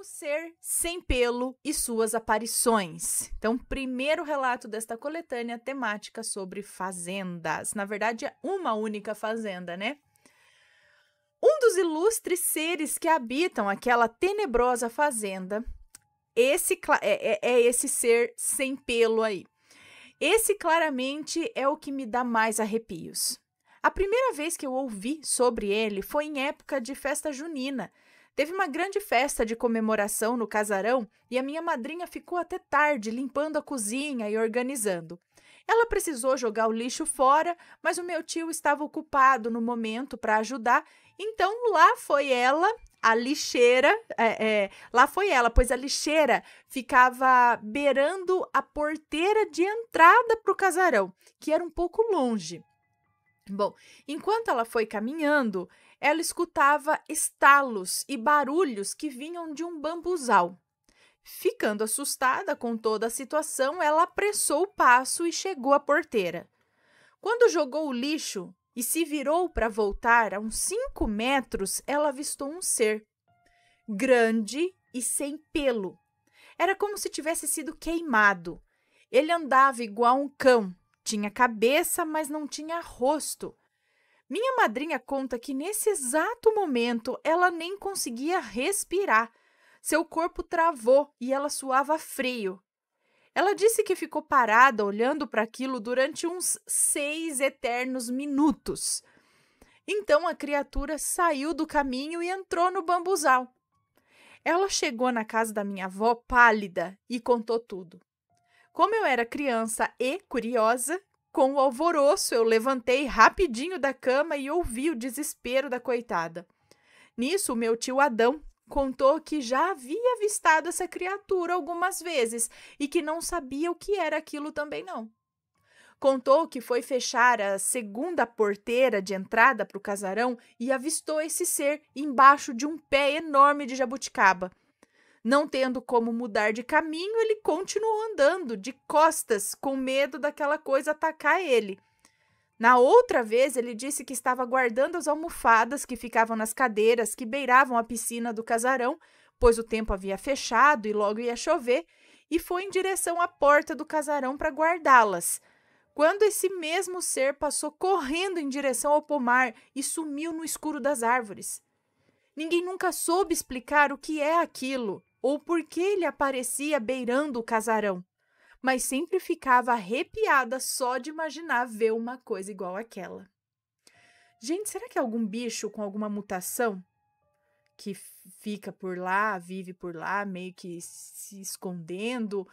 ser sem pelo e suas aparições. Então, primeiro relato desta coletânea temática sobre fazendas. Na verdade, é uma única fazenda, né? Um dos ilustres seres que habitam aquela tenebrosa fazenda, esse ser sem pelo aí. Esse claramente é o que me dá mais arrepios. A primeira vez que eu ouvi sobre ele foi em época de festa junina. Teve uma grande festa de comemoração no casarão e a minha madrinha ficou até tarde limpando a cozinha e organizando. Ela precisou jogar o lixo fora, mas o meu tio estava ocupado no momento para ajudar, então lá foi ela, a lixeira, pois a lixeira ficava beirando a porteira de entrada para o casarão, que era um pouco longe. Bom, enquanto ela foi caminhando, ela escutava estalos e barulhos que vinham de um bambuzal. Ficando assustada com toda a situação, ela apressou o passo e chegou à porteira. Quando jogou o lixo e se virou para voltar a uns 5 metros, ela avistou um ser grande e sem pelo. Era como se tivesse sido queimado. Ele andava igual um cão. Tinha cabeça, mas não tinha rosto. Minha madrinha conta que nesse exato momento ela nem conseguia respirar. Seu corpo travou e ela suava frio. Ela disse que ficou parada olhando para aquilo durante uns 6 eternos minutos. Então a criatura saiu do caminho e entrou no bambuzal. Ela chegou na casa da minha avó pálida e contou tudo. Como eu era criança e curiosa, com o alvoroço eu levantei rapidinho da cama e ouvi o desespero da coitada. Nisso, o meu tio Adão contou que já havia avistado essa criatura algumas vezes e que não sabia o que era aquilo também não. Contou que foi fechar a segunda porteira de entrada para o casarão e avistou esse ser embaixo de um pé enorme de jabuticaba. Não tendo como mudar de caminho, ele continuou andando de costas, com medo daquela coisa atacar ele. Na outra vez, ele disse que estava guardando as almofadas que ficavam nas cadeiras que beiravam a piscina do casarão, pois o tempo havia fechado e logo ia chover, e foi em direção à porta do casarão para guardá-las. Quando esse mesmo ser passou correndo em direção ao pomar e sumiu no escuro das árvores. Ninguém nunca soube explicar o que é aquilo ou por que ele aparecia beirando o casarão, mas sempre ficava arrepiada só de imaginar ver uma coisa igual àquela. Gente, será que é algum bicho com alguma mutação que fica por lá, vive por lá, meio que se escondendo?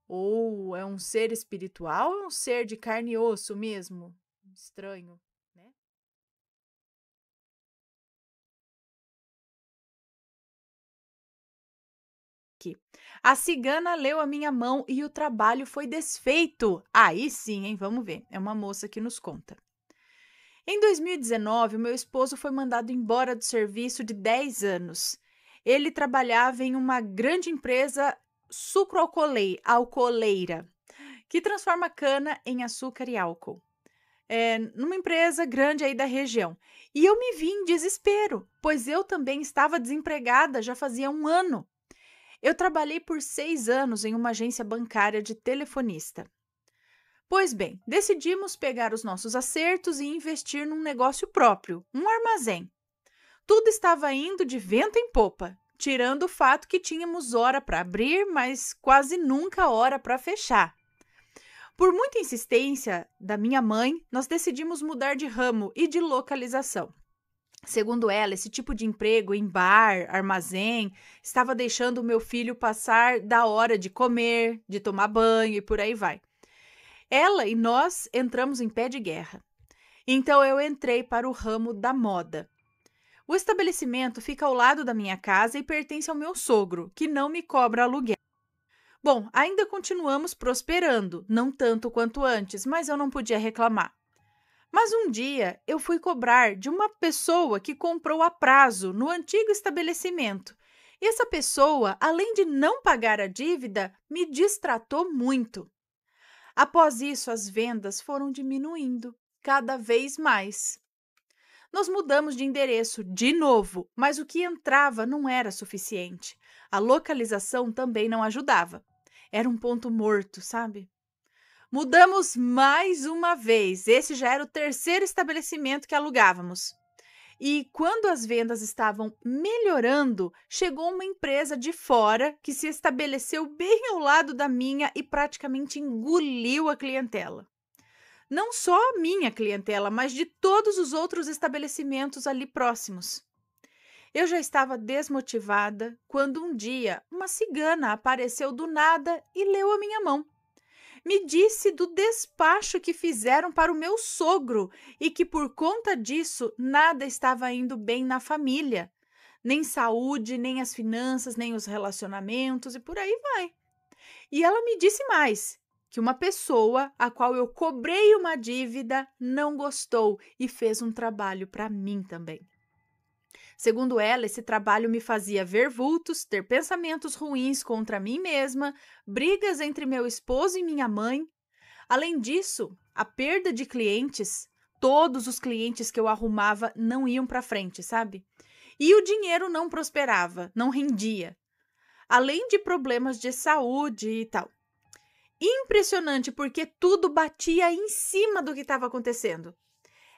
Ou é um ser espiritual ou é um ser de carne e osso mesmo? Estranho, né? A cigana leu a minha mão e o trabalho foi desfeito. Aí sim, hein? Vamos ver. É uma moça que nos conta. Em 2019, o meu esposo foi mandado embora do serviço de 10 anos. Ele trabalhava em uma grande empresa sucroalcooleira, que transforma cana em açúcar e álcool. Numa empresa grande aí da região. E eu me vi em desespero, pois eu também estava desempregada já fazia 1 ano. Eu trabalhei por 6 anos em uma agência bancária de telefonista. Pois bem, decidimos pegar os nossos acertos e investir num negócio próprio, um armazém. Tudo estava indo de vento em popa, tirando o fato que tínhamos hora para abrir, mas quase nunca hora para fechar. Por muita insistência da minha mãe, nós decidimos mudar de ramo e de localização. Segundo ela, esse tipo de emprego em bar, armazém, estava deixando o meu filho passar da hora de comer, de tomar banho e por aí vai. Ela e nós entramos em pé de guerra. Então eu entrei para o ramo da moda. O estabelecimento fica ao lado da minha casa e pertence ao meu sogro, que não me cobra aluguel. Bom, ainda continuamos prosperando, não tanto quanto antes, mas eu não podia reclamar. Mas um dia eu fui cobrar de uma pessoa que comprou a prazo no antigo estabelecimento. E essa pessoa, além de não pagar a dívida, me distratou muito. Após isso, as vendas foram diminuindo cada vez mais. Nós mudamos de endereço de novo, mas o que entrava não era suficiente. A localização também não ajudava. Era um ponto morto, sabe? Mudamos mais uma vez. Esse já era o terceiro estabelecimento que alugávamos. E quando as vendas estavam melhorando, chegou uma empresa de fora que se estabeleceu bem ao lado da minha e praticamente engoliu a clientela. Não só a minha clientela, mas de todos os outros estabelecimentos ali próximos. Eu já estava desmotivada quando um dia uma cigana apareceu do nada e leu a minha mão. Me disse do despacho que fizeram para o meu sogro e que por conta disso nada estava indo bem na família. Nem saúde, nem as finanças, nem os relacionamentos e por aí vai. E ela me disse mais, que uma pessoa a qual eu cobrei uma dívida não gostou e fez um trabalho para mim também. Segundo ela, esse trabalho me fazia ver vultos, ter pensamentos ruins contra mim mesma, brigas entre meu esposo e minha mãe. Além disso, a perda de clientes, todos os clientes que eu arrumava não iam para frente, sabe? E o dinheiro não prosperava, não rendia. Além de problemas de saúde e tal. Impressionante, porque tudo batia em cima do que estava acontecendo.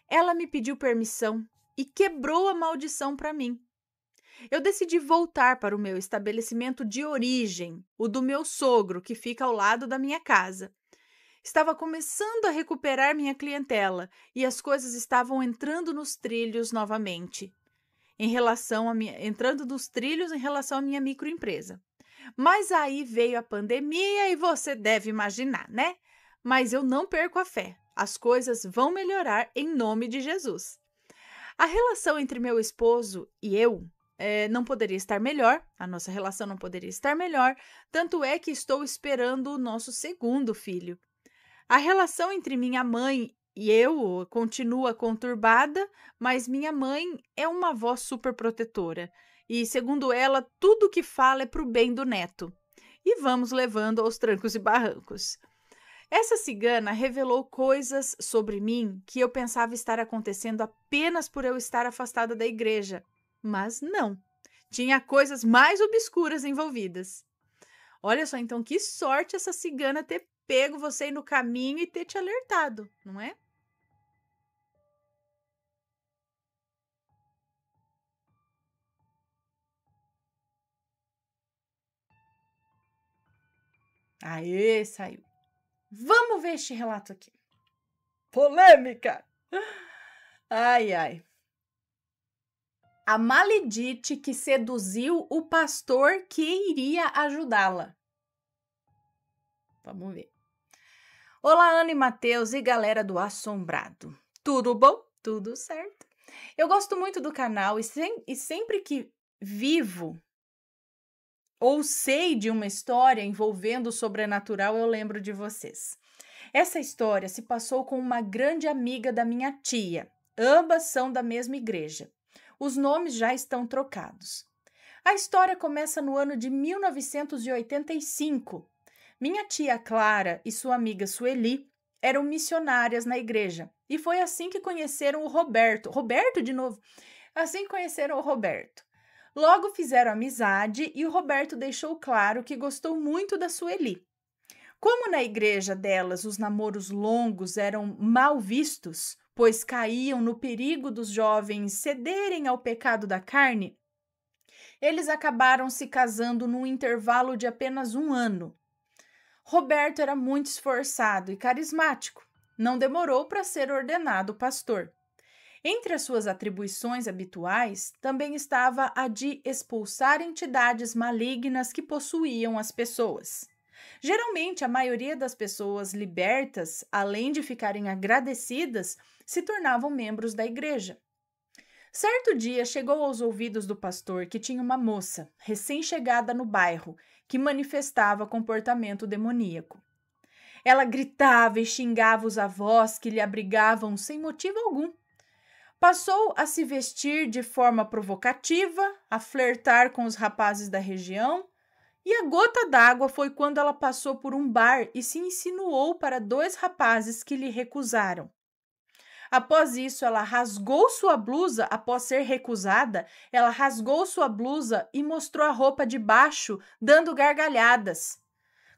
Ela me pediu permissão e quebrou a maldição para mim. Eu decidi voltar para o meu estabelecimento de origem, o do meu sogro, que fica ao lado da minha casa. Estava começando a recuperar minha clientela e as coisas estavam entrando nos trilhos novamente, entrando nos trilhos em relação à minha microempresa. Mas aí veio a pandemia e você deve imaginar, né? Mas eu não perco a fé. As coisas vão melhorar em nome de Jesus. A relação entre meu esposo e eu não poderia estar melhor, a nossa relação não poderia estar melhor, tanto é que estou esperando o nosso segundo filho. A relação entre minha mãe e eu continua conturbada, mas minha mãe é uma avó super protetora e, segundo ela, tudo que fala é para o bem do neto. E vamos levando aos trancos e barrancos. Essa cigana revelou coisas sobre mim que eu pensava estar acontecendo apenas por eu estar afastada da igreja. Mas não. Tinha coisas mais obscuras envolvidas. Olha só, então, que sorte essa cigana ter pego você aí no caminho e ter te alertado, não é? Aê, saiu. Vamos ver este relato aqui. Polêmica! Ai, ai. A maledite que seduziu o pastor que iria ajudá-la. Vamos ver. Olá, Ana e Matheus e galera do Assombrado. Tudo bom? Tudo certo. Eu gosto muito do canal e sempre que vivo ou sei de uma história envolvendo o sobrenatural, eu lembro de vocês. Essa história se passou com uma grande amiga da minha tia. Ambas são da mesma igreja. Os nomes já estão trocados. A história começa no ano de 1985. Minha tia Clara e sua amiga Sueli eram missionárias na igreja. E foi assim que conheceram o Roberto. Roberto de novo? Assim que conheceram o Roberto. Logo fizeram amizade e o Roberto deixou claro que gostou muito da Sueli. Como na igreja delas os namoros longos eram mal vistos, pois caíam no perigo dos jovens cederem ao pecado da carne, eles acabaram se casando num intervalo de apenas 1 ano. Roberto era muito esforçado e carismático. Não demorou para ser ordenado pastor. Entre as suas atribuições habituais, também estava a de expulsar entidades malignas que possuíam as pessoas. Geralmente, a maioria das pessoas libertas, além de ficarem agradecidas, se tornavam membros da igreja. Certo dia, chegou aos ouvidos do pastor que tinha uma moça, recém-chegada no bairro, que manifestava comportamento demoníaco. Ela gritava e xingava os avós que lhe abrigavam sem motivo algum. Passou a se vestir de forma provocativa, a flertar com os rapazes da região, e a gota d'água foi quando ela passou por um bar e se insinuou para 2 rapazes que lhe recusaram. Após isso, ela rasgou sua blusa após ser recusada. Ela rasgou sua blusa e mostrou a roupa de baixo, dando gargalhadas.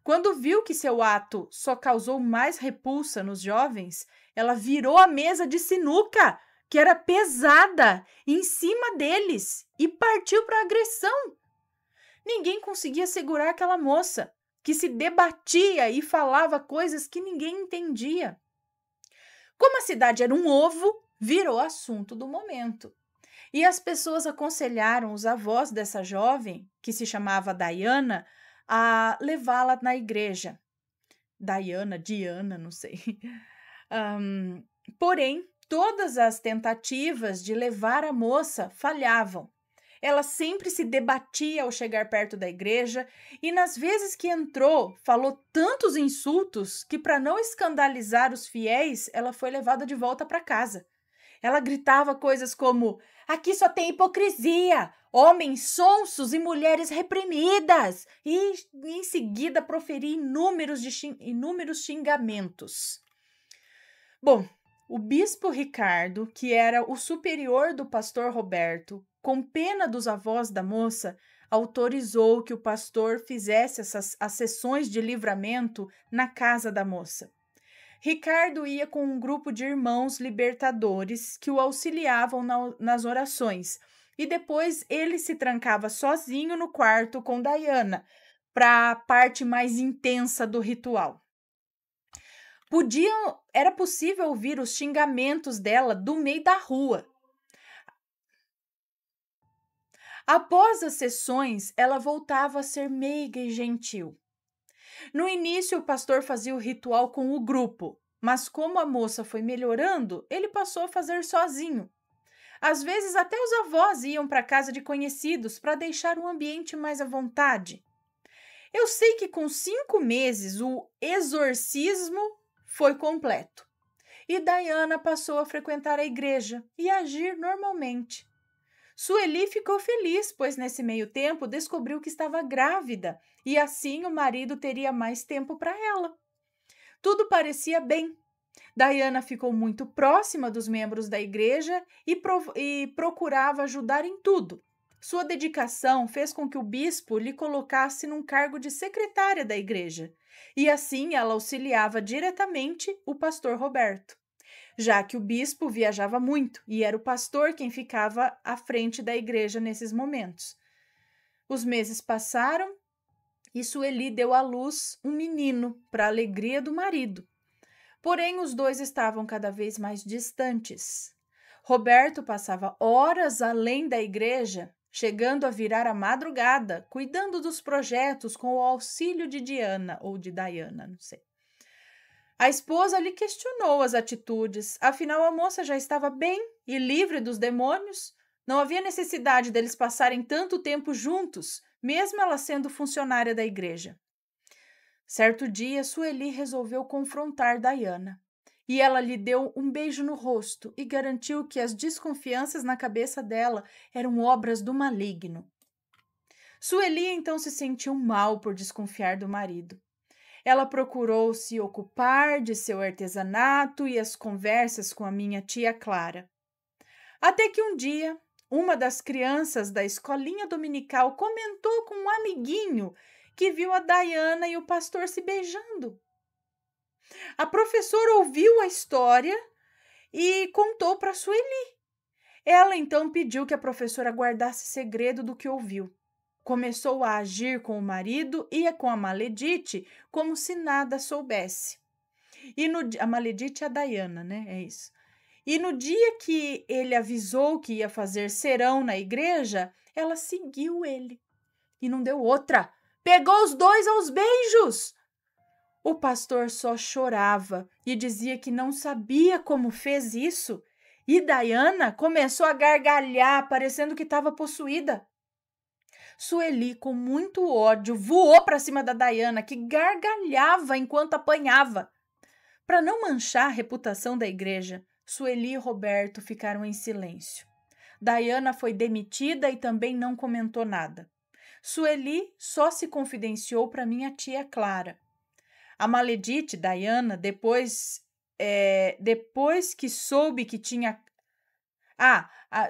Quando viu que seu ato só causou mais repulsa nos jovens, ela virou a mesa de sinuca, que era pesada, em cima deles e partiu para a agressão. Ninguém conseguia segurar aquela moça, que se debatia e falava coisas que ninguém entendia. Como a cidade era um ovo, virou assunto do momento. E as pessoas aconselharam os avós dessa jovem, que se chamava Diana, a levá-la na igreja. Diana, não sei. Porém, todas as tentativas de levar a moça falhavam. Ela sempre se debatia ao chegar perto da igreja e, nas vezes que entrou, falou tantos insultos que, para não escandalizar os fiéis, ela foi levada de volta para casa. Ela gritava coisas como: aqui só tem hipocrisia, homens sonsos e mulheres reprimidas, e em seguida proferia inúmeros xingamentos. Bom, o bispo Ricardo, que era o superior do pastor Roberto, com pena dos avós da moça, autorizou que o pastor fizesse as sessões de livramento na casa da moça. Ricardo ia com um grupo de irmãos libertadores que o auxiliavam nas orações, e depois ele se trancava sozinho no quarto com Diana, para a parte mais intensa do ritual. Era possível ouvir os xingamentos dela do meio da rua. Após as sessões, ela voltava a ser meiga e gentil. No início, o pastor fazia o ritual com o grupo, mas como a moça foi melhorando, ele passou a fazer sozinho. Às vezes, até os avós iam para a casa de conhecidos para deixar o ambiente mais à vontade. Eu sei que com 5 meses, o exorcismo foi completo. E Diana passou a frequentar a igreja e agir normalmente. Sueli ficou feliz, pois nesse meio tempo descobriu que estava grávida e assim o marido teria mais tempo para ela. Tudo parecia bem. Diana ficou muito próxima dos membros da igreja e procurava ajudar em tudo. Sua dedicação fez com que o bispo lhe colocasse num cargo de secretária da igreja, e assim ela auxiliava diretamente o pastor Roberto, já que o bispo viajava muito e era o pastor quem ficava à frente da igreja nesses momentos. Os meses passaram e Sueli deu à luz um menino, para a alegria do marido. Porém, os dois estavam cada vez mais distantes. Roberto passava horas além da igreja, chegando a virar a madrugada, cuidando dos projetos com o auxílio de Diana, ou de Diana, não sei. A esposa lhe questionou as atitudes, afinal a moça já estava bem e livre dos demônios. Não havia necessidade deles passarem tanto tempo juntos, mesmo ela sendo funcionária da igreja. Certo dia, Sueli resolveu confrontar Diana, e ela lhe deu um beijo no rosto e garantiu que as desconfianças na cabeça dela eram obras do maligno. Sueli então se sentiu mal por desconfiar do marido. Ela procurou se ocupar de seu artesanato e as conversas com a minha tia Clara. Até que um dia, uma das crianças da escolinha dominical comentou com um amiguinho que viu a Diana e o pastor se beijando. A professora ouviu a história e contou para Sueli. Ela então pediu que a professora guardasse segredo do que ouviu. Começou a agir com o marido e com a Maledite como se nada soubesse. A Maledite é a Diana, né? É isso. E no dia que ele avisou que ia fazer serão na igreja, ela seguiu ele. E não deu outra. Pegou os dois aos beijos. O pastor só chorava e dizia que não sabia como fez isso. E Diana começou a gargalhar, parecendo que estava possuída. Sueli, com muito ódio, voou para cima da Diana, que gargalhava enquanto apanhava. Para não manchar a reputação da igreja, Sueli e Roberto ficaram em silêncio. Diana foi demitida e também não comentou nada. Sueli só se confidenciou para minha tia Clara. A Maledite, Diana, depois depois que soube que tinha...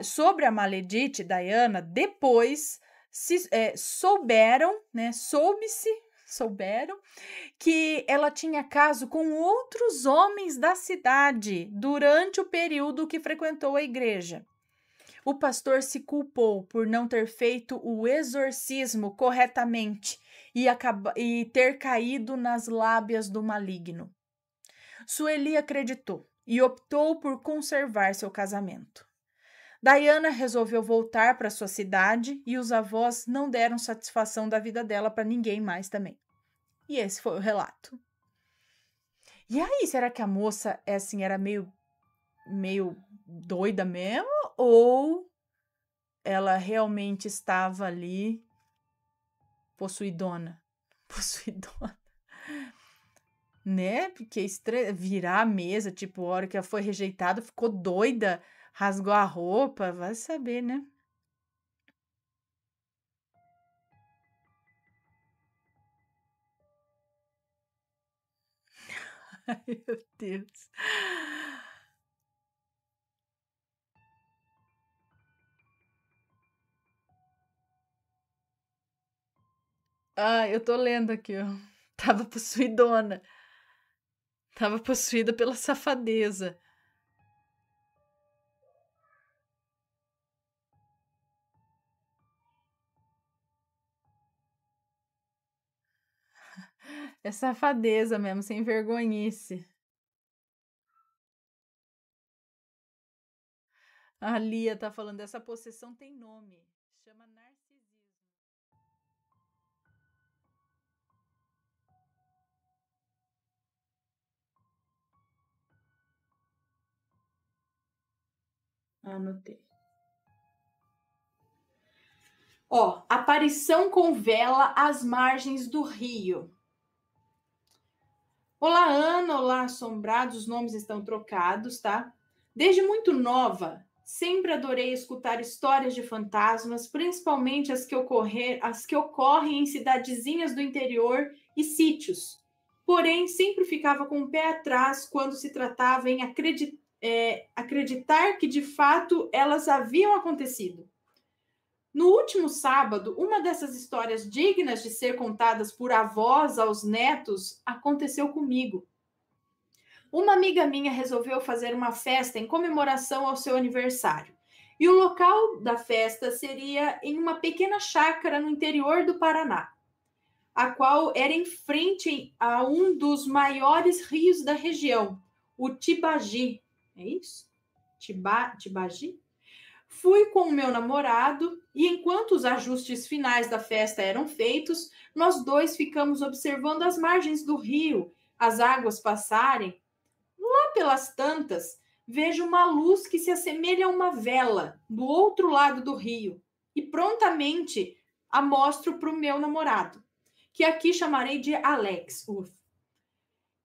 sobre a Maledite, Diana, depois souberam, né? Souberam que ela tinha caso com outros homens da cidade durante o período que frequentou a igreja. O pastor se culpou por não ter feito o exorcismo corretamente e ter caído nas lábias do maligno. Sueli acreditou e optou por conservar seu casamento. Diana resolveu voltar para sua cidade e os avós não deram satisfação da vida dela para ninguém mais também. E esse foi o relato. E aí, será que a moça era meio doida mesmo? Ou ela realmente estava ali possuidona? Possuidona. Né? Porque virar a mesa, tipo, a hora que ela foi rejeitada, ficou doida, rasgou a roupa, vai saber, né? Ai, meu Deus. Eu tô lendo aqui, ó. Tava possuidona. Tava possuída pela safadeza. É safadeza mesmo, sem vergonhice. A Lia tá falando, essa possessão tem nome. Chama narcisismo. Anotei. Aparição com vela às margens do rio. Olá, Ana. Olá, assombrados. Os nomes estão trocados, tá? Desde muito nova, sempre adorei escutar histórias de fantasmas, principalmente as que ocorrem em cidadezinhas do interior e sítios. Porém, sempre ficava com o pé atrás quando se tratava em acreditar que, de fato, elas haviam acontecido. No último sábado, uma dessas histórias dignas de ser contadas por avós aos netos aconteceu comigo. Uma amiga minha resolveu fazer uma festa em comemoração ao seu aniversário. E o local da festa seria em uma pequena chácara no interior do Paraná, a qual era em frente a um dos maiores rios da região, o Tibagi. É isso? Tibagi? Fui com o meu namorado e, enquanto os ajustes finais da festa eram feitos, nós dois ficamos observando as margens do rio, as águas passarem. Lá pelas tantas, vejo uma luz que se assemelha a uma vela do outro lado do rio e prontamente a mostro para o meu namorado, que aqui chamarei de Alex.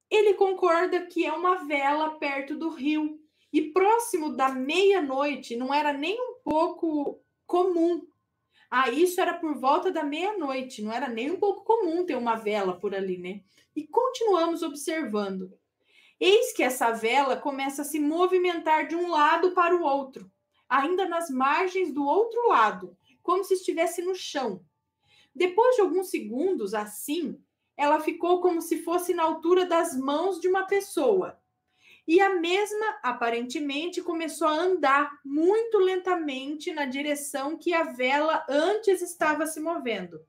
Ele concorda que é uma vela perto do rio e próximo da meia-noite, não era nem um pouco comum. Isso era por volta da meia-noite, não era nem um pouco comum ter uma vela por ali, né? E continuamos observando. Eis que essa vela começa a se movimentar de um lado para o outro, ainda nas margens do outro lado, como se estivesse no chão. Depois de alguns segundos, assim, ela ficou como se fosse na altura das mãos de uma pessoa. E a mesma, aparentemente, começou a andar muito lentamente na direção que a vela antes estava se movendo.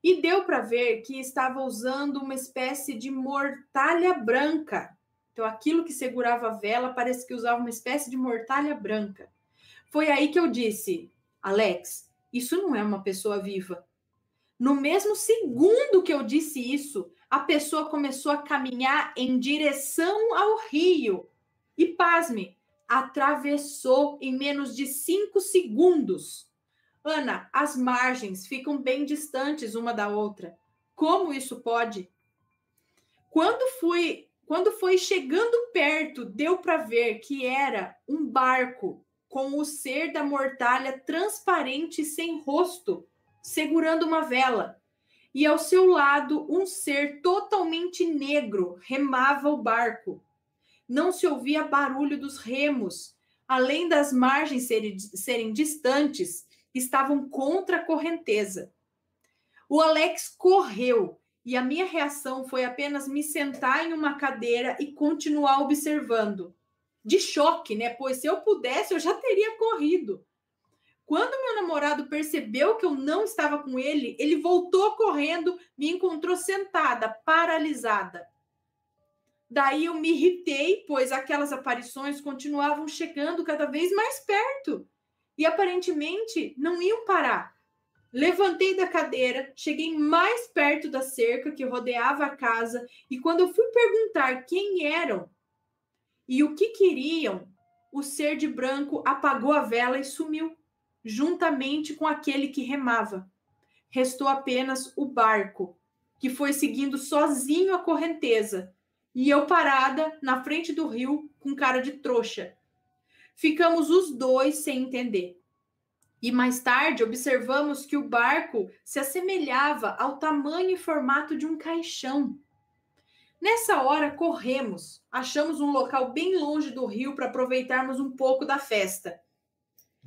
E deu para ver que estava usando uma espécie de mortalha branca. Então, aquilo que segurava a vela parece que usava uma espécie de mortalha branca. Foi aí que eu disse, Alex, isso não é uma pessoa viva. No mesmo segundo que eu disse isso, a pessoa começou a caminhar em direção ao rio. E, pasme, atravessou em menos de 5 segundos. Ana, as margens ficam bem distantes uma da outra. Como isso pode? Quando foi chegando perto, deu para ver que era um barco com o ser da mortalha transparente sem rosto, segurando uma vela. E ao seu lado, um ser totalmente negro remava o barco. não se ouvia barulho dos remos. Além das margens serem distantes, estavam contra a correnteza. O Alex correu e a minha reação foi apenas me sentar em uma cadeira e continuar observando. De choque, né? Pois se eu pudesse, eu já teria corrido. Quando meu namorado percebeu que eu não estava com ele, ele voltou correndo, me encontrou sentada, paralisada. Daí eu me irritei, pois aquelas aparições continuavam chegando cada vez mais perto e aparentemente não iam parar. Levantei da cadeira, cheguei mais perto da cerca que rodeava a casa e quando eu fui perguntar quem eram e o que queriam, o ser de branco apagou a vela e sumiu, juntamente com aquele que remava. Restou apenas o barco, que foi seguindo sozinho a correnteza, e eu parada na frente do rio com cara de trouxa. Ficamos os dois sem entender. E mais tarde observamos que o barco se assemelhava ao tamanho e formato de um caixão. Nessa hora, corremos. Achamos um local bem longe do rio para aproveitarmos um pouco da festa.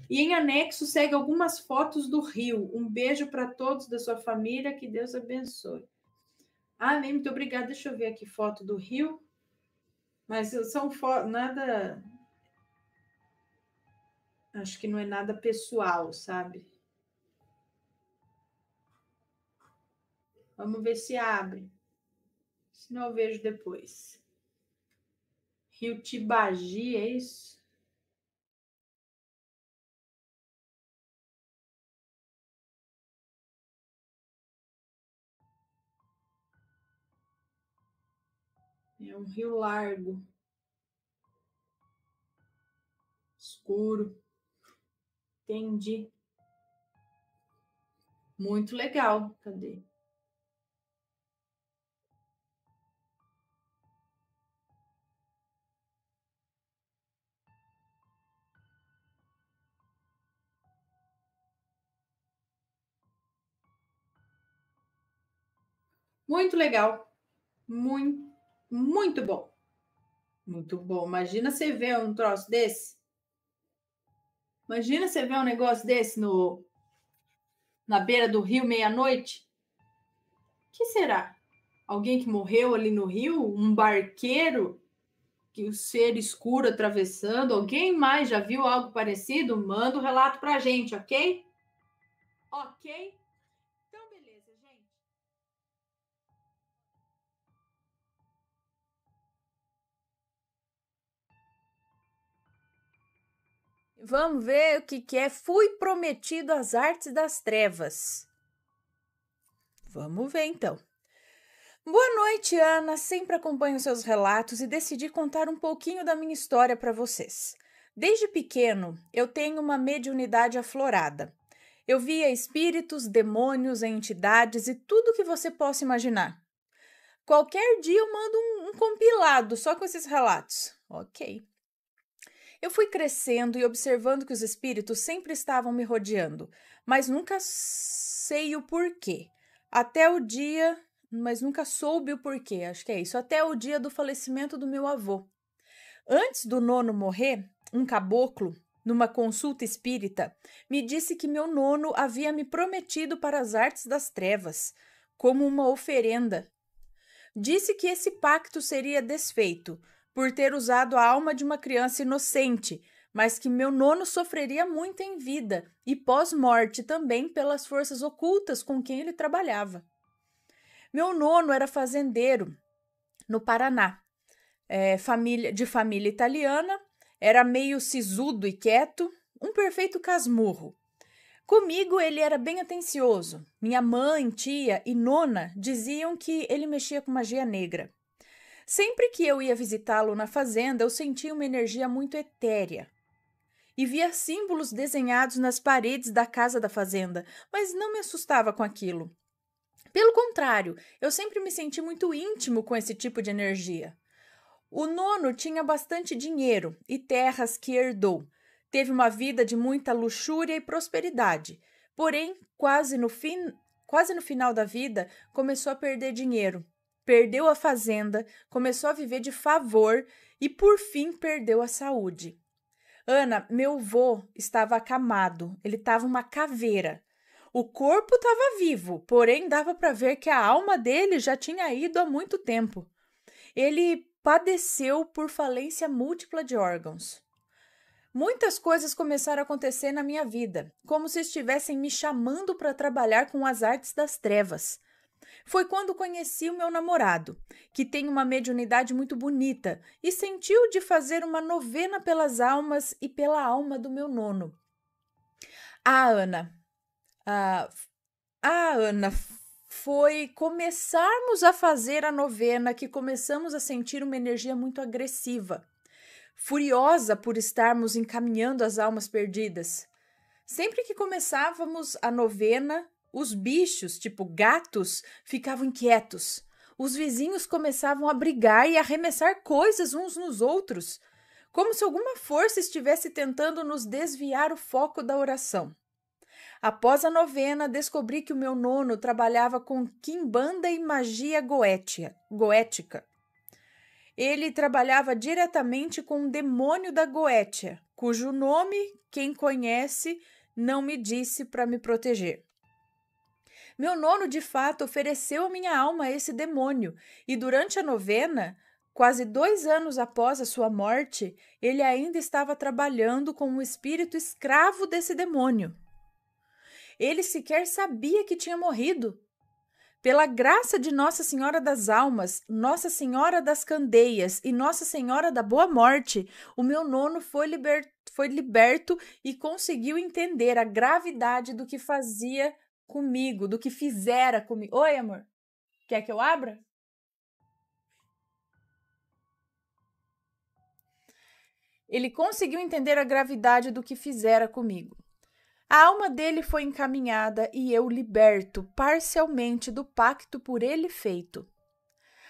E em anexo segue algumas fotos do rio. Um beijo para todos da sua família, que Deus abençoe. Amém, muito obrigada. Deixa eu ver aqui foto do rio. Mas são fotos, nada... Acho que não é nada pessoal, sabe? Vamos ver se abre. Senão eu vejo depois. Rio Tibagi, é isso? É um rio largo. Escuro. Entendi. Muito legal. Cadê? Muito legal. Muito, muito bom. Muito bom. Imagina você ver um troço desse. Imagina você ver um negócio desse na beira do rio, meia-noite. O que será? Alguém que morreu ali no rio? Um barqueiro? Que o ser escuro atravessando? Alguém mais já viu algo parecido? Manda o relato pra gente, ok? Ok? Então, beleza, gente. Vamos ver o que é Fui Prometido às Artes das Trevas. Vamos ver, então. Boa noite, Ana. Sempre acompanho seus relatos e decidi contar um pouquinho da minha história para vocês. Desde pequeno, eu tenho uma mediunidade aflorada. Eu via espíritos, demônios, entidades e tudo que você possa imaginar. Qualquer dia eu mando um compilado só com esses relatos. Ok. Eu fui crescendo e observando que os espíritos sempre estavam me rodeando, mas nunca sei o porquê. Até o dia... Mas nunca soube o porquê, acho que é isso. Até o dia do falecimento do meu avô. Antes do nono morrer, um caboclo, numa consulta espírita, me disse que meu nono havia me prometido para as artes das trevas, como uma oferenda. Disse que esse pacto seria desfeito, por ter usado a alma de uma criança inocente, mas que meu nono sofreria muito em vida e pós-morte também pelas forças ocultas com quem ele trabalhava. Meu nono era fazendeiro no Paraná, de família italiana, era meio sisudo e quieto, um perfeito casmurro. Comigo ele era bem atencioso. Minha mãe, tia e nona diziam que ele mexia com magia negra. Sempre que eu ia visitá-lo na fazenda, eu sentia uma energia muito etérea. E via símbolos desenhados nas paredes da casa da fazenda, mas não me assustava com aquilo. Pelo contrário, eu sempre me senti muito íntimo com esse tipo de energia. O nono tinha bastante dinheiro e terras que herdou. Teve uma vida de muita luxúria e prosperidade. Porém, quase no final da vida, começou a perder dinheiro. Perdeu a fazenda, começou a viver de favor e por fim perdeu a saúde. Ana, meu vô estava acamado, ele estava uma caveira. O corpo estava vivo, porém dava para ver que a alma dele já tinha ido há muito tempo. Ele padeceu por falência múltipla de órgãos. Muitas coisas começaram a acontecer na minha vida, como se estivessem me chamando para trabalhar com as artes das trevas. Foi quando conheci o meu namorado, que tem uma mediunidade muito bonita, e sentiu de fazer uma novena pelas almas e pela alma do meu nono. A Ana, foi começarmos a fazer a novena que começamos a sentir uma energia muito agressiva, furiosa por estarmos encaminhando as almas perdidas. Sempre que começávamos a novena, os bichos, tipo gatos, ficavam inquietos. Os vizinhos começavam a brigar e arremessar coisas uns nos outros, como se alguma força estivesse tentando nos desviar o foco da oração. Após a novena, descobri que o meu nono trabalhava com quimbanda e magia goética. Ele trabalhava diretamente com um demônio da Goétia, cujo nome, quem conhece, não me disse para me proteger. Meu nono, de fato, ofereceu a minha alma a esse demônio, e durante a novena, quase 2 anos após a sua morte, ele ainda estava trabalhando com um espírito escravo desse demônio. Ele sequer sabia que tinha morrido. Pela graça de Nossa Senhora das Almas, Nossa Senhora das Candeias e Nossa Senhora da Boa Morte, o meu nono foi liberto e conseguiu entender a gravidade do que fazia comigo, do que fizera comigo. Oi, amor. Quer que eu abra? Ele conseguiu entender a gravidade do que fizera comigo. A alma dele foi encaminhada e eu liberto parcialmente do pacto por ele feito.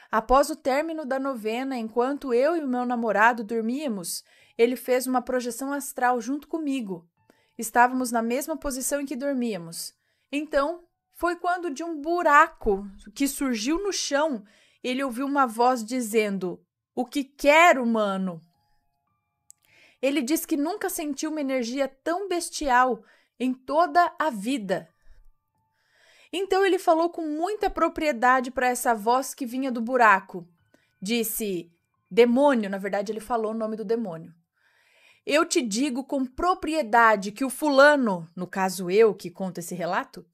Após o término da novena, enquanto eu e o meu namorado dormíamos, ele fez uma projeção astral junto comigo. Estávamos na mesma posição em que dormíamos. Então, foi quando de um buraco que surgiu no chão, ele ouviu uma voz dizendo: "O que quer, humano?" Ele diz que nunca sentiu uma energia tão bestial em toda a vida. Então ele falou com muita propriedade para essa voz que vinha do buraco. Disse: "Demônio", na verdade ele falou o nome do demônio. "Eu te digo com propriedade que o fulano, no caso eu que conto esse relato,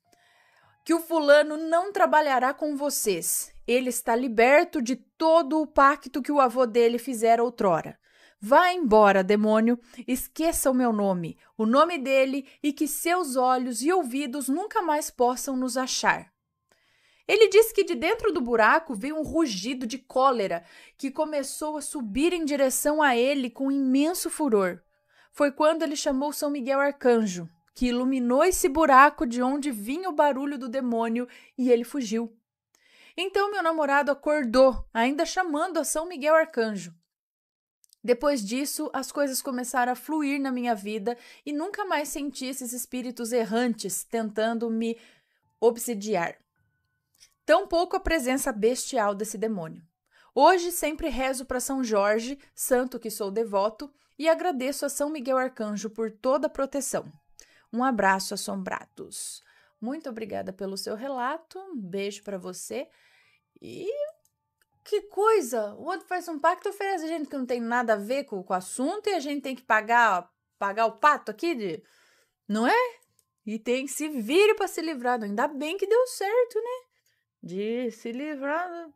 que o fulano não trabalhará com vocês. Ele está liberto de todo o pacto que o avô dele fizera outrora. Vá embora, demônio, esqueça o meu nome, o nome dele, e que seus olhos e ouvidos nunca mais possam nos achar." Ele disse que de dentro do buraco veio um rugido de cólera que começou a subir em direção a ele com imenso furor. Foi quando ele chamou São Miguel Arcanjo, que iluminou esse buraco de onde vinha o barulho do demônio, e ele fugiu. Então meu namorado acordou, ainda chamando a São Miguel Arcanjo. Depois disso, as coisas começaram a fluir na minha vida e nunca mais senti esses espíritos errantes tentando me obsidiar. Tampouco a presença bestial desse demônio. Hoje sempre rezo para São Jorge, santo que sou devoto, e agradeço a São Miguel Arcanjo por toda a proteção. Um abraço, assombrados. Muito obrigada pelo seu relato, um beijo para você e... Que coisa! O outro faz um pacto e oferece a gente que não tem nada a ver com o assunto e a gente tem que pagar o pato aqui, não é? E tem que se vir para se livrar. Ainda bem que deu certo, né? De se livrar.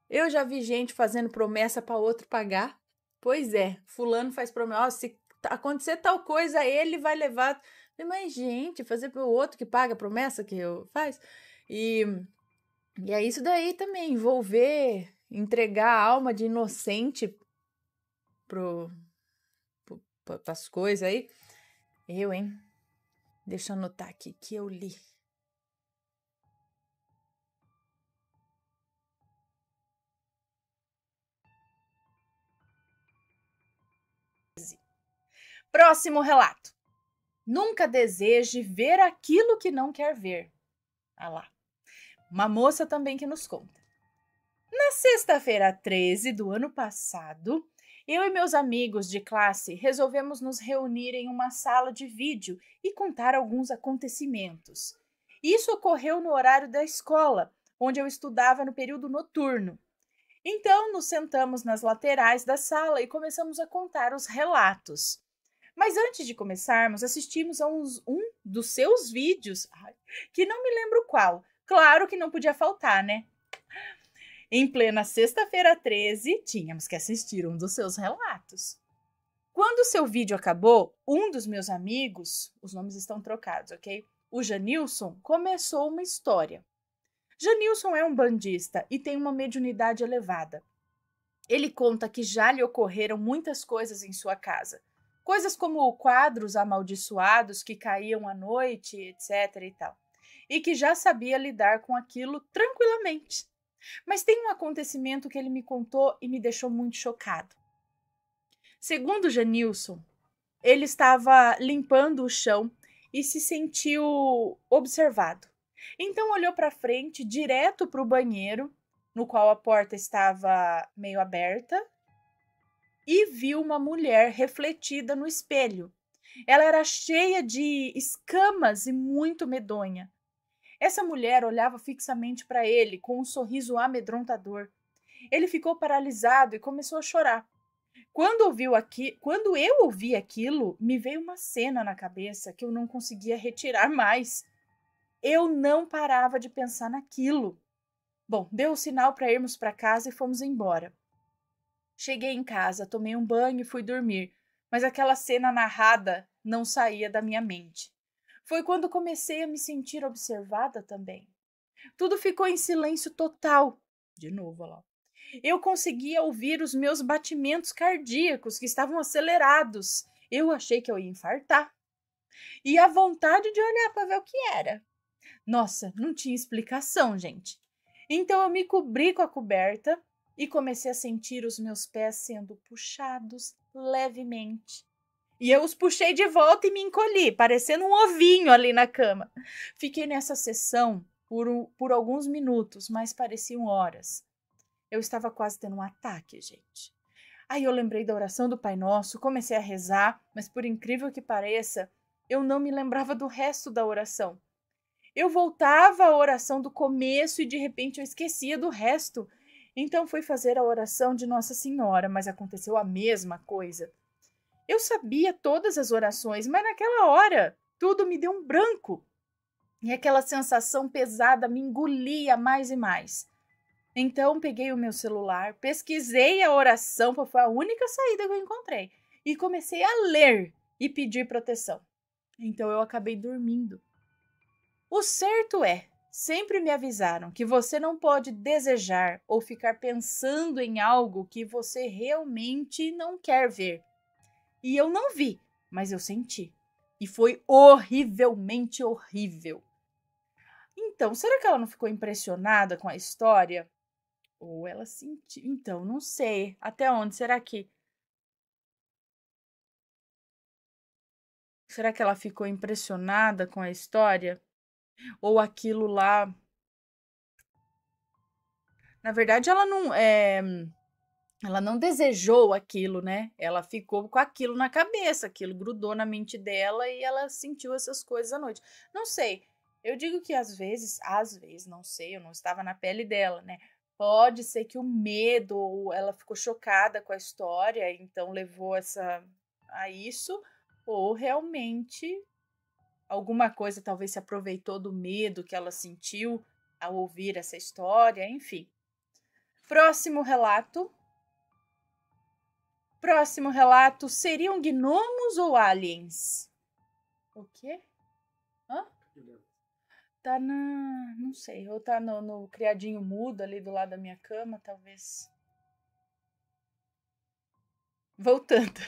Eu já vi gente fazendo promessa para outro pagar. Pois é, fulano faz promessa. Se acontecer tal coisa, ele vai levar. Mas, gente, fazer para o outro que paga a promessa que eu faz. E é isso daí também, envolver, entregar a alma de inocente pras coisas aí. Hein? Deixa eu anotar aqui que eu li. Próximo relato. Nunca deseje ver aquilo que não quer ver. Ah lá. Uma moça também que nos conta. Na sexta-feira 13 do ano passado, Eu e meus amigos de classe resolvemos nos reunir em uma sala de vídeo e contar alguns acontecimentos. Isso ocorreu no horário da escola, onde eu estudava no período noturno. Então, nos sentamos nas laterais da sala e começamos a contar os relatos. Mas antes de começarmos, assistimos a um dos seus vídeos, que não me lembro qual. Claro que não podia faltar, né? Em plena sexta-feira 13, tínhamos que assistir um dos seus relatos. Quando o seu vídeo acabou, um dos meus amigos, os nomes estão trocados, ok? O Janilson começou uma história. Janilson é um bandista e tem uma mediunidade elevada. Ele conta que já lhe ocorreram muitas coisas em sua casa. Coisas como quadros amaldiçoados que caíam à noite, etc. e tal. E que já sabia lidar com aquilo tranquilamente. Mas tem um acontecimento que ele me contou e me deixou muito chocado. Segundo Janilson, ele estava limpando o chão e se sentiu observado. Então olhou para frente, direto para o banheiro, no qual a porta estava meio aberta, e viu uma mulher refletida no espelho. Ela era cheia de escamas e muito medonha. Essa mulher olhava fixamente para ele com um sorriso amedrontador. Ele ficou paralisado e começou a chorar. Quando eu ouvi aquilo, me veio uma cena na cabeça que eu não conseguia retirar mais. Eu não parava de pensar naquilo. Bom, deu o sinal para irmos para casa e fomos embora. Cheguei em casa, tomei um banho e fui dormir, mas aquela cena narrada não saía da minha mente. Foi quando comecei a me sentir observada também. Tudo ficou em silêncio total. De novo, olha lá. Eu conseguia ouvir os meus batimentos cardíacos que estavam acelerados. Eu achei que eu ia infartar. E a vontade de olhar para ver o que era. Nossa, não tinha explicação, gente. Então eu me cobri com a coberta e comecei a sentir os meus pés sendo puxados levemente. E eu os puxei de volta e me encolhi, parecendo um ovinho ali na cama. Fiquei nessa sessão por alguns minutos, mas pareciam horas. Eu estava quase tendo um ataque, gente. Aí eu lembrei da oração do Pai Nosso, comecei a rezar, mas por incrível que pareça, eu não me lembrava do resto da oração. Eu voltava à oração do começo e de repente eu esquecia do resto. Então fui fazer a oração de Nossa Senhora, mas aconteceu a mesma coisa. Eu sabia todas as orações, mas naquela hora tudo me deu um branco. E aquela sensação pesada me engolia mais e mais. Então peguei o meu celular, pesquisei a oração, porque foi a única saída que eu encontrei, e comecei a ler e pedir proteção. Então eu acabei dormindo. O certo é, sempre me avisaram que você não pode desejar ou ficar pensando em algo que você realmente não quer ver. E eu não vi, mas eu senti. E foi horrivelmente horrível. Então, será que ela não ficou impressionada com a história? Ou ela sentiu? Então, não sei. Até onde? Será que ela ficou impressionada com a história? Ou aquilo lá... Na verdade, ela não desejou aquilo, né? Ela ficou com aquilo na cabeça, aquilo grudou na mente dela e ela sentiu essas coisas à noite. Não sei. Eu digo que às vezes, não sei, eu não estava na pele dela, né? Pode ser que o medo, ou ela ficou chocada com a história, então levou a isso, ou realmente alguma coisa talvez se aproveitou do medo que ela sentiu ao ouvir essa história, enfim. Próximo relato. Próximo relato, seriam gnomos ou aliens? O quê? Hã? Tá na... não sei, ou tá no criadinho mudo ali do lado da minha cama, talvez. Voltando.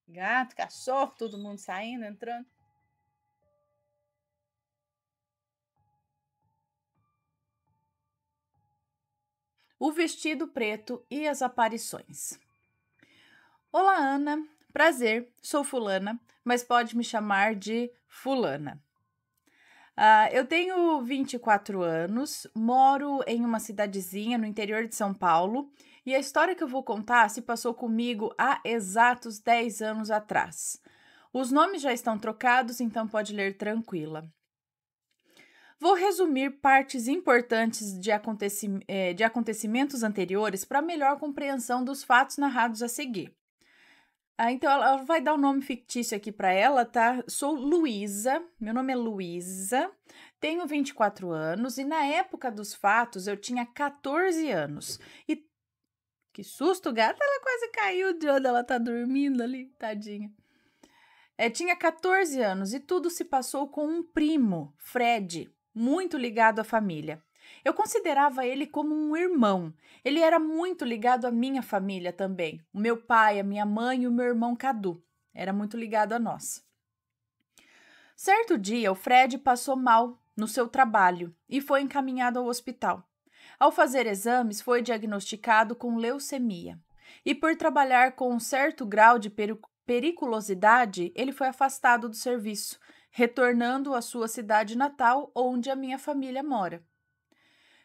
Gato, cachorro, todo mundo saindo, entrando. O vestido preto e as aparições. Olá, Ana. Prazer, sou fulana, mas pode me chamar de fulana. Eu tenho 24 anos, moro em uma cidadezinha no interior de São Paulo e a história que eu vou contar se passou comigo há exatos 10 anos atrás. Os nomes já estão trocados, então pode ler tranquila. Vou resumir partes importantes de acontecimentos anteriores para melhor compreensão dos fatos narrados a seguir. Então, ela vai dar um nome fictício aqui para ela, tá? Sou Luísa, meu nome é Luísa, tenho 24 anos e na época dos fatos eu tinha 14 anos. E que susto, gata, ela quase caiu de onde ela tá dormindo ali, tadinha. Tinha 14 anos e tudo se passou com um primo, Fred, muito ligado à família. Eu considerava ele como um irmão. Ele era muito ligado à minha família também. O meu pai, a minha mãe e o meu irmão Cadu. Era muito ligado a nós. Certo dia, o Fred passou mal no seu trabalho e foi encaminhado ao hospital. Ao fazer exames, foi diagnosticado com leucemia. E por trabalhar com um certo grau de periculosidade, ele foi afastado do serviço, retornando à sua cidade natal, onde a minha família mora.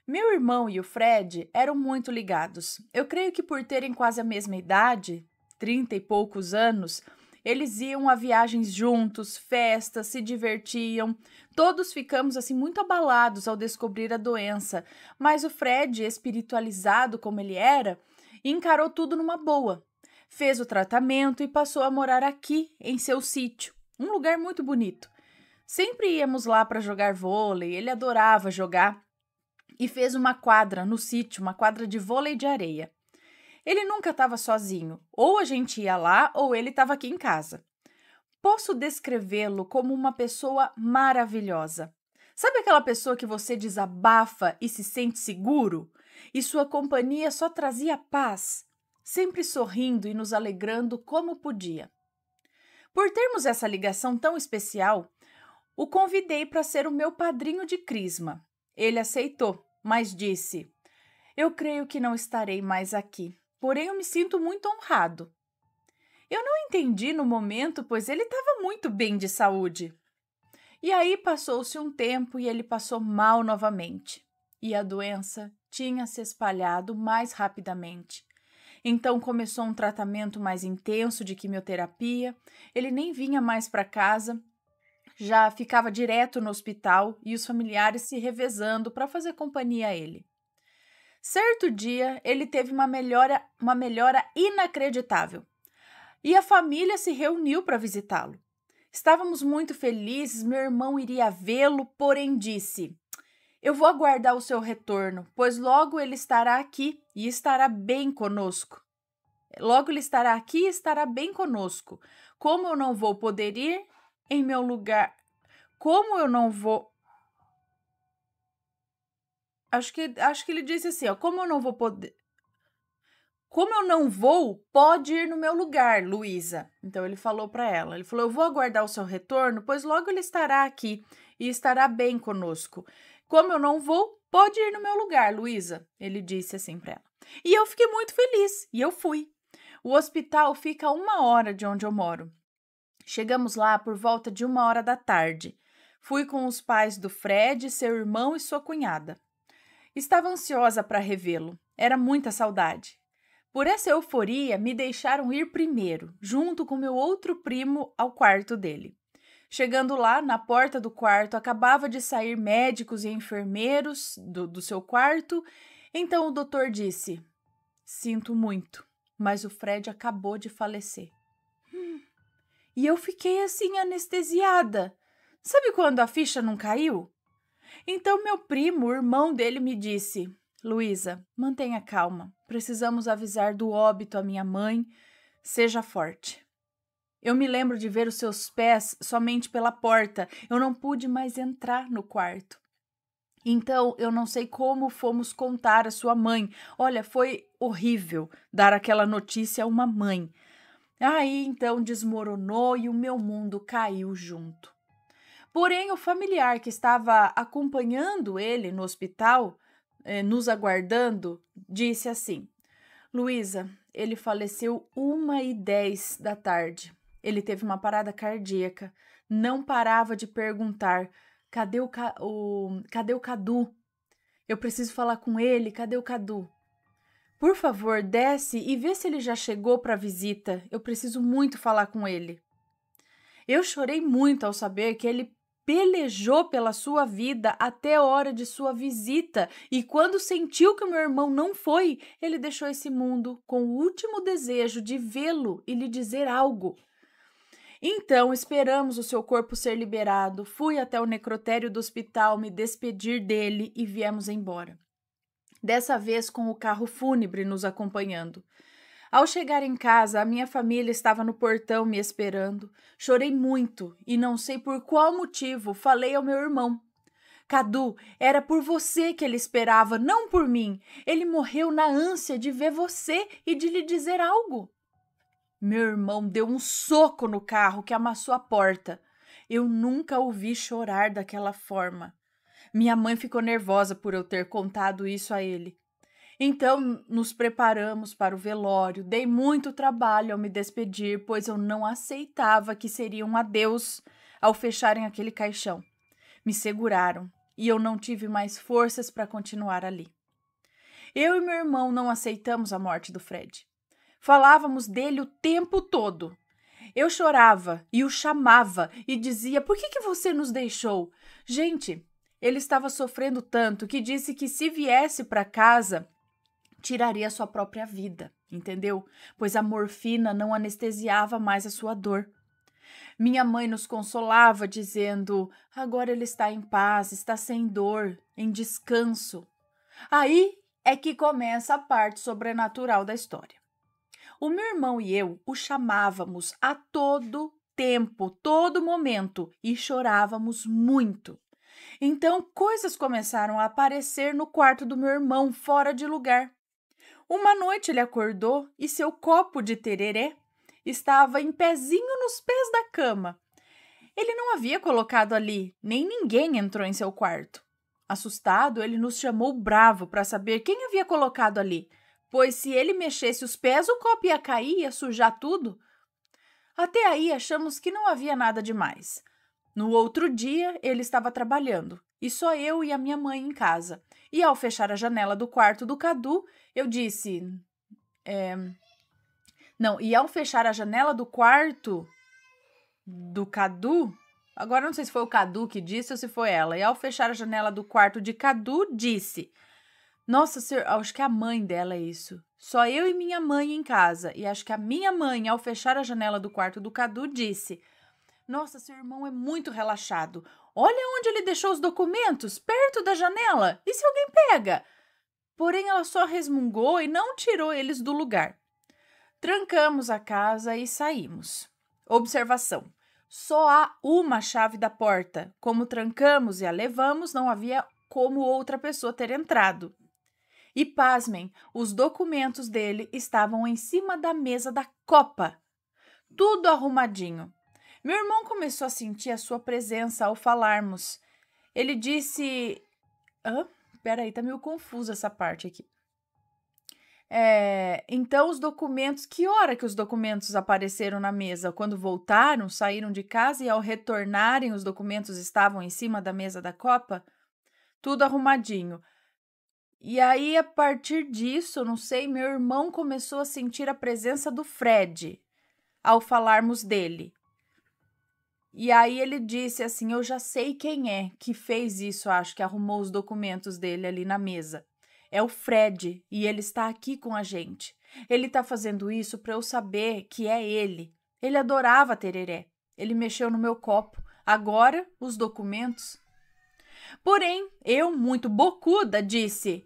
Meu irmão e o Fred eram muito ligados. Eu creio que por terem quase a mesma idade, 30 e poucos anos, eles iam a viagens juntos, festas, se divertiam. Todos ficamos assim muito abalados ao descobrir a doença, mas o Fred, espiritualizado como ele era, encarou tudo numa boa. Fez o tratamento e passou a morar aqui, em seu sítio, um lugar muito bonito. Sempre íamos lá para jogar vôlei, ele adorava jogar e fez uma quadra no sítio, uma quadra de vôlei de areia. Ele nunca estava sozinho, ou a gente ia lá ou ele estava aqui em casa. Posso descrevê-lo como uma pessoa maravilhosa. Sabe aquela pessoa que você desabafa e se sente seguro? E sua companhia só trazia paz, sempre sorrindo e nos alegrando como podia. Por termos essa ligação tão especial, o convidei para ser o meu padrinho de crisma. Ele aceitou, mas disse: "Eu creio que não estarei mais aqui, porém eu me sinto muito honrado." Eu não entendi no momento, pois ele estava muito bem de saúde. E aí passou-se um tempo e ele passou mal novamente. E a doença tinha se espalhado mais rapidamente. Então começou um tratamento mais intenso de quimioterapia, ele nem vinha mais para casa, já ficava direto no hospital e os familiares se revezando para fazer companhia a ele. Certo dia, ele teve uma melhora inacreditável e a família se reuniu para visitá-lo. Estávamos muito felizes, meu irmão iria vê-lo, porém disse: "Eu vou aguardar o seu retorno, pois logo ele estará aqui e estará bem conosco. Logo ele estará aqui e estará bem conosco. Como eu não vou poder ir em meu lugar, como eu não vou..." Acho que ele disse assim, ó, como eu não vou, pode ir no meu lugar, Luísa. Então ele falou para ela, ele falou: "Eu vou aguardar o seu retorno, pois logo ele estará aqui e estará bem conosco. Como eu não vou, pode ir no meu lugar, Luísa." Ele disse assim para ela. E eu fiquei muito feliz e eu fui. O hospital fica a 1 hora de onde eu moro. Chegamos lá por volta de 1 hora da tarde. Fui com os pais do Fred, seu irmão e sua cunhada. Estava ansiosa para revê-lo. Era muita saudade. Por essa euforia, me deixaram ir primeiro, junto com meu outro primo, ao quarto dele. Chegando lá, na porta do quarto, acabava de sair médicos e enfermeiros do seu quarto. Então o doutor disse: "Sinto muito, mas o Fred acabou de falecer." E eu fiquei assim, anestesiada. Sabe quando a ficha não caiu? Então meu primo, o irmão dele, me disse: "Luísa, mantenha calma. Precisamos avisar do óbito à minha mãe. Seja forte." Eu me lembro de ver os seus pés somente pela porta. Eu não pude mais entrar no quarto. Então, eu não sei como fomos contar à sua mãe. Olha, foi horrível dar aquela notícia a uma mãe. Aí, então, desmoronou e o meu mundo caiu junto. Porém, o familiar que estava acompanhando ele no hospital, nos aguardando, disse assim: "Luísa, ele faleceu 1h10 da tarde. Ele teve uma parada cardíaca. Não parava de perguntar: Cadê o Cadu? Eu preciso falar com ele, cadê o Cadu? Por favor, desce e vê se ele já chegou para a visita. Eu preciso muito falar com ele. Eu chorei muito ao saber que ele pelejou pela sua vida até a hora de sua visita e quando sentiu que o meu irmão não foi, ele deixou esse mundo com o último desejo de vê-lo e lhe dizer algo. Então, esperamos o seu corpo ser liberado, fui até o necrotério do hospital me despedir dele e viemos embora. Dessa vez com o carro fúnebre nos acompanhando. Ao chegar em casa, a minha família estava no portão me esperando. Chorei muito e não sei por qual motivo falei ao meu irmão. Cadu, era por você que ele esperava, não por mim. Ele morreu na ânsia de ver você e de lhe dizer algo. Meu irmão deu um soco no carro que amassou a porta. Eu nunca o vi chorar daquela forma. Minha mãe ficou nervosa por eu ter contado isso a ele. Então, nos preparamos para o velório. Dei muito trabalho ao me despedir, pois eu não aceitava que seria um adeus ao fecharem aquele caixão. Me seguraram e eu não tive mais forças para continuar ali. Eu e meu irmão não aceitamos a morte do Fred. Falávamos dele o tempo todo. Eu chorava e o chamava e dizia, por que você nos deixou? Gente, ele estava sofrendo tanto que disse que se viesse para casa, tiraria sua própria vida, entendeu? Pois a morfina não anestesiava mais a sua dor. Minha mãe nos consolava dizendo, agora ele está em paz, está sem dor, em descanso. Aí é que começa a parte sobrenatural da história. O meu irmão e eu o chamávamos a todo tempo, todo momento, e chorávamos muito. Então, coisas começaram a aparecer no quarto do meu irmão, fora de lugar. Uma noite ele acordou e seu copo de tereré estava em pezinho nos pés da cama. Ele não havia colocado ali, nem ninguém entrou em seu quarto. Assustado, ele nos chamou bravo para saber quem havia colocado ali, pois se ele mexesse os pés, o copo ia cair, ia sujar tudo. Até aí achamos que não havia nada demais. No outro dia, ele estava trabalhando, e só eu e a minha mãe em casa. E ao fechar a janela do quarto do Cadu, eu disse... E ao fechar a janela do quarto do Cadu... Agora não sei se foi o Cadu que disse ou se foi ela. E ao fechar a janela do quarto de Cadu, disse... Nossa, acho que a mãe dela é isso. Só eu e minha mãe em casa. E acho que a minha mãe, ao fechar a janela do quarto do Cadu, disse... Nossa, seu irmão é muito relaxado. Olha onde ele deixou os documentos, perto da janela. E se alguém pega? Porém, ela só resmungou e não tirou eles do lugar. Trancamos a casa e saímos. Observação. Só há uma chave da porta. Como trancamos e a levamos, não havia como outra pessoa ter entrado. E pasmem, os documentos dele estavam em cima da mesa da copa. Tudo arrumadinho. Meu irmão começou a sentir a sua presença ao falarmos. Ele disse... Peraí, tá meio confusa essa parte aqui. Então os documentos... Que hora que os documentos apareceram na mesa? Quando voltaram, saíram de casa e ao retornarem os documentos estavam em cima da mesa da copa? Tudo arrumadinho. E aí, a partir disso, não sei, meu irmão começou a sentir a presença do Fred ao falarmos dele. E aí ele disse assim, eu já sei quem é que fez isso, acho que arrumou os documentos dele ali na mesa. É o Fred e ele está aqui com a gente. Ele está fazendo isso para eu saber que é ele. Ele adorava tereré. Ele mexeu no meu copo. Agora, os documentos. Porém, eu, muito bocuda, disse...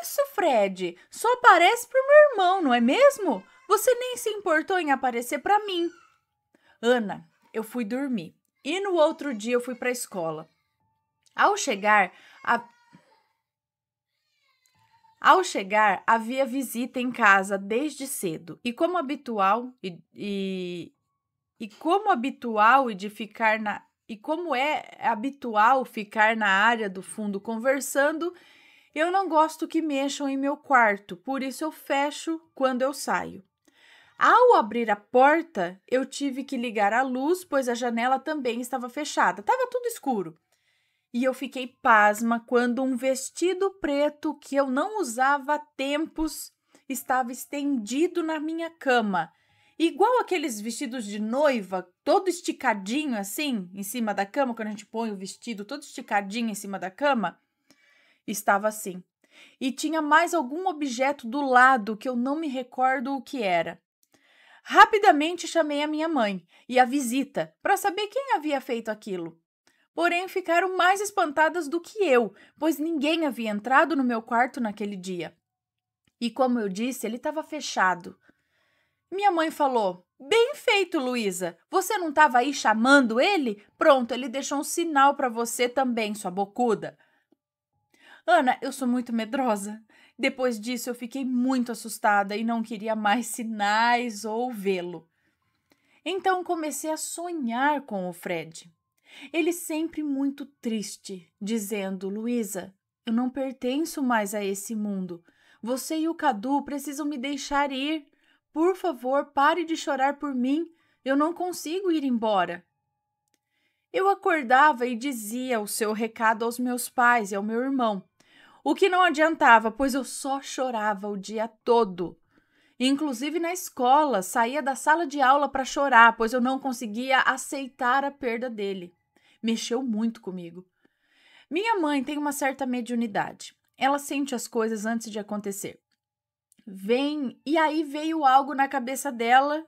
Isso, Fred, só aparece pro meu irmão, não é mesmo? Você nem se importou em aparecer para mim. Ana, eu fui dormir e no outro dia eu fui para a escola. Ao chegar, havia visita em casa desde cedo e como habitual como é habitual ficar na área do fundo conversando, eu não gosto que mexam em meu quarto, por isso eu fecho quando eu saio. Ao abrir a porta, eu tive que ligar a luz, pois a janela também estava fechada. Estava tudo escuro. E eu fiquei pasma quando um vestido preto que eu não usava há tempos estava estendido na minha cama. Igual aqueles vestidos de noiva, todo esticadinho assim, em cima da cama, quando a gente põe o vestido todo esticadinho em cima da cama, estava assim. E tinha mais algum objeto do lado que eu não me recordo o que era. Rapidamente chamei a minha mãe e a visita para saber quem havia feito aquilo. Porém, ficaram mais espantadas do que eu, pois ninguém havia entrado no meu quarto naquele dia. E como eu disse, ele estava fechado. Minha mãe falou: "Bem feito, Luísa. Você não estava aí chamando ele? Pronto, ele deixou um sinal para você também, sua bocuda." Ana, eu sou muito medrosa. Depois disso, eu fiquei muito assustada e não queria mais sinais ou vê-lo. Então, comecei a sonhar com o Fred. Ele sempre muito triste, dizendo: "Luísa, eu não pertenço mais a esse mundo. Você e o Cadu precisam me deixar ir. Por favor, pare de chorar por mim. Eu não consigo ir embora." Eu acordava e dizia o seu recado aos meus pais e ao meu irmão, o que não adiantava, pois eu só chorava o dia todo. Inclusive na escola, saía da sala de aula para chorar, pois eu não conseguia aceitar a perda dele. Mexeu muito comigo. Minha mãe tem uma certa mediunidade. Ela sente as coisas antes de acontecer. E aí veio algo na cabeça dela.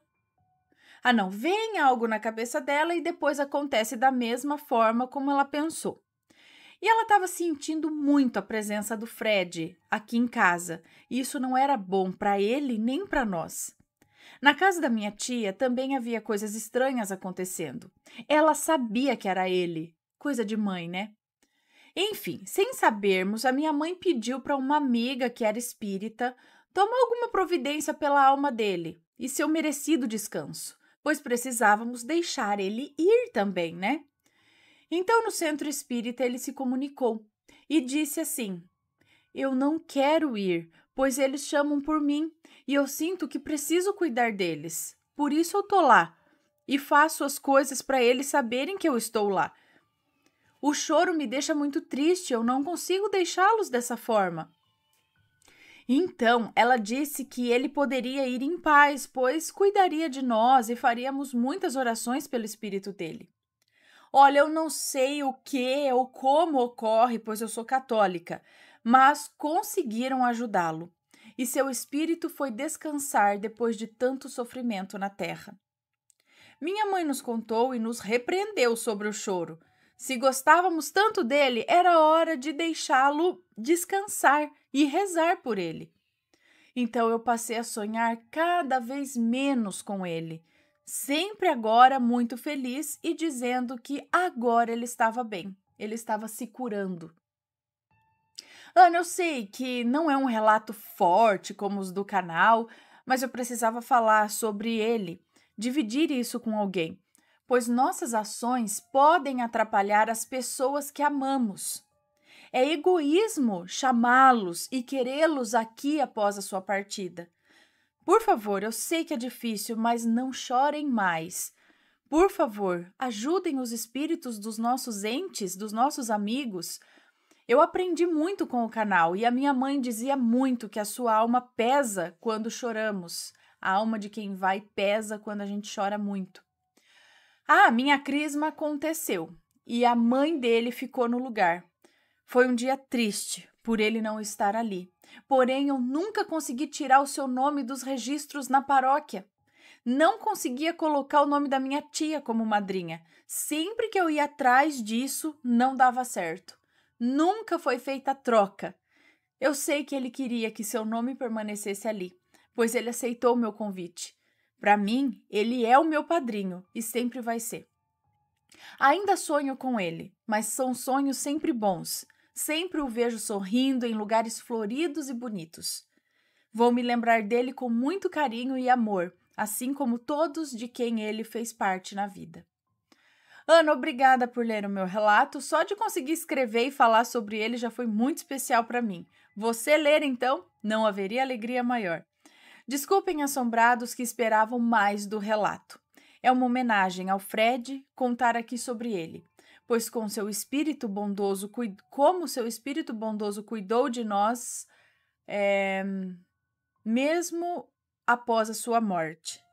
Vem algo na cabeça dela e depois acontece da mesma forma como ela pensou. E ela estava sentindo muito a presença do Fred aqui em casa. E isso não era bom para ele nem para nós. Na casa da minha tia também havia coisas estranhas acontecendo. Ela sabia que era ele. Coisa de mãe, né? Enfim, sem sabermos, a minha mãe pediu para uma amiga que era espírita tomar alguma providência pela alma dele e seu merecido descanso, pois precisávamos deixar ele ir também, né? Então, no centro espírita, ele se comunicou e disse assim: "Eu não quero ir, pois eles chamam por mim e eu sinto que preciso cuidar deles. Por isso eu tô lá e faço as coisas para eles saberem que eu estou lá. O choro me deixa muito triste, eu não consigo deixá-los dessa forma." Então, ela disse que ele poderia ir em paz, pois cuidaria de nós e faríamos muitas orações pelo espírito dele. Olha, eu não sei o que ou como ocorre, pois eu sou católica, mas conseguiram ajudá-lo. E seu espírito foi descansar depois de tanto sofrimento na terra. Minha mãe nos contou e nos repreendeu sobre o choro. Se gostávamos tanto dele, era hora de deixá-lo descansar e rezar por ele. Então eu passei a sonhar cada vez menos com ele, sempre agora muito feliz e dizendo que agora ele estava bem, ele estava se curando. Ana, eu sei que não é um relato forte como os do canal, mas eu precisava falar sobre ele, dividir isso com alguém, pois nossas ações podem atrapalhar as pessoas que amamos. É egoísmo chamá-los e querê-los aqui após a sua partida. Por favor, eu sei que é difícil, mas não chorem mais. Por favor, ajudem os espíritos dos nossos entes, dos nossos amigos. Eu aprendi muito com o canal e a minha mãe dizia muito que a sua alma pesa quando choramos. A alma de quem vai pesa quando a gente chora muito. Minha crisma aconteceu e a mãe dele ficou no lugar. Foi um dia triste por ele não estar ali. Porém, eu nunca consegui tirar o seu nome dos registros na paróquia. Não conseguia colocar o nome da minha tia como madrinha. Sempre que eu ia atrás disso, não dava certo. Nunca foi feita a troca. Eu sei que ele queria que seu nome permanecesse ali, pois ele aceitou o meu convite. Para mim, ele é o meu padrinho e sempre vai ser. Ainda sonho com ele, mas são sonhos sempre bons. Sempre o vejo sorrindo em lugares floridos e bonitos. Vou me lembrar dele com muito carinho e amor, assim como todos de quem ele fez parte na vida. Ana, obrigada por ler o meu relato. Só de conseguir escrever e falar sobre ele já foi muito especial para mim. Você ler, então, não haveria alegria maior. Desculpem assombrados que esperavam mais do relato. É uma homenagem ao Fred contar aqui sobre ele, pois com seu espírito bondoso, como seu espírito bondoso cuidou de nós, mesmo após a sua morte.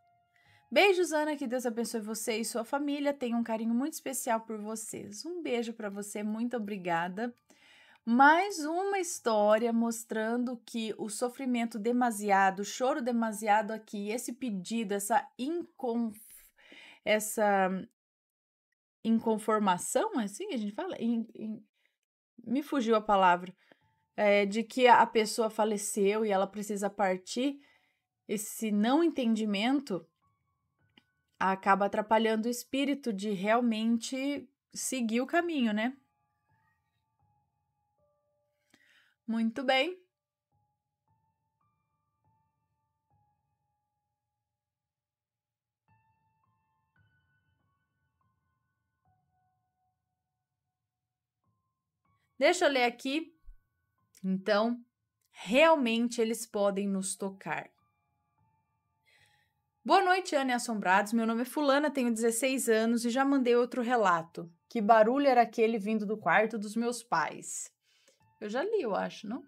Beijos, Ana, que Deus abençoe você e sua família. Tenho um carinho muito especial por vocês. Um beijo para você, muito obrigada. Mais uma história mostrando que o sofrimento demasiado, o choro demasiado aqui, esse pedido, essa inconformação, assim a gente fala? Me fugiu a palavra. De que a pessoa faleceu e ela precisa partir, esse não entendimento acaba atrapalhando o espírito de realmente seguir o caminho, né? Muito bem. Deixa eu ler aqui. Então, realmente eles podem nos tocar. Boa noite, Ana e Assombrados. Meu nome é Fulana, tenho 16 anos e já mandei outro relato. Que barulho era aquele vindo do quarto dos meus pais? Eu já li, eu acho, não?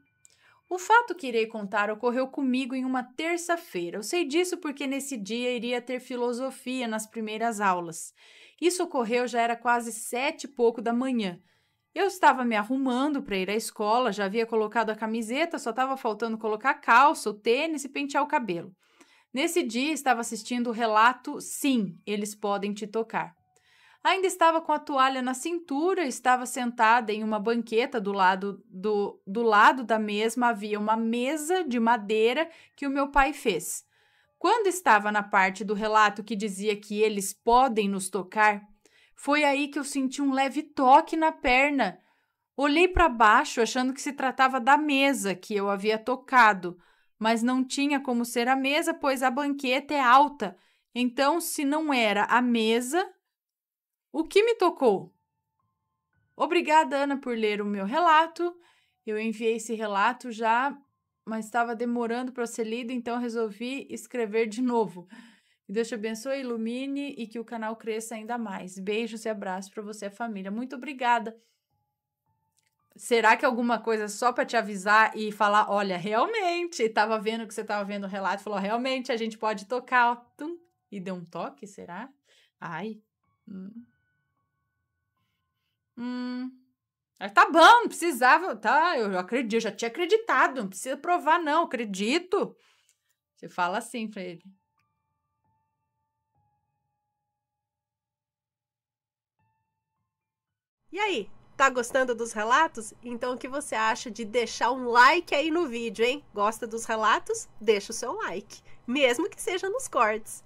O fato que irei contar ocorreu comigo em uma terça-feira. Eu sei disso porque nesse dia iria ter filosofia nas primeiras aulas. Isso ocorreu já era quase 7h pouco da manhã. Eu estava me arrumando para ir à escola, já havia colocado a camiseta, só estava faltando colocar a calça, o tênis e pentear o cabelo. Nesse dia, estava assistindo o relato Sim, Eles Podem Te Tocar. Ainda estava com a toalha na cintura, estava sentada em uma banqueta do lado da mesma havia uma mesa de madeira que o meu pai fez. Quando estava na parte do relato que dizia que eles podem nos tocar, foi aí que eu senti um leve toque na perna. Olhei para baixo achando que se tratava da mesa que eu havia tocado, mas não tinha como ser a mesa, pois a banqueta é alta. Então, se não era a mesa, o que me tocou? Obrigada, Ana, por ler o meu relato. Eu enviei esse relato já, mas estava demorando para ser lido, então resolvi escrever de novo. Deus te abençoe, ilumine e que o canal cresça ainda mais. Beijos e abraços para você e a família. Muito obrigada. Será que alguma coisa só para te avisar e falar, olha, realmente, estava vendo que você estava vendo o relato, falou, realmente, a gente pode tocar, ó, tum, e deu um toque, será? Ai. Tá bom, não precisava, tá, eu acredito, já tinha acreditado, não precisa provar não, acredito. Você fala assim para ele. E aí, tá gostando dos relatos? Então o que você acha de deixar um like aí no vídeo, hein? Gosta dos relatos? Deixa o seu like, mesmo que seja nos cortes.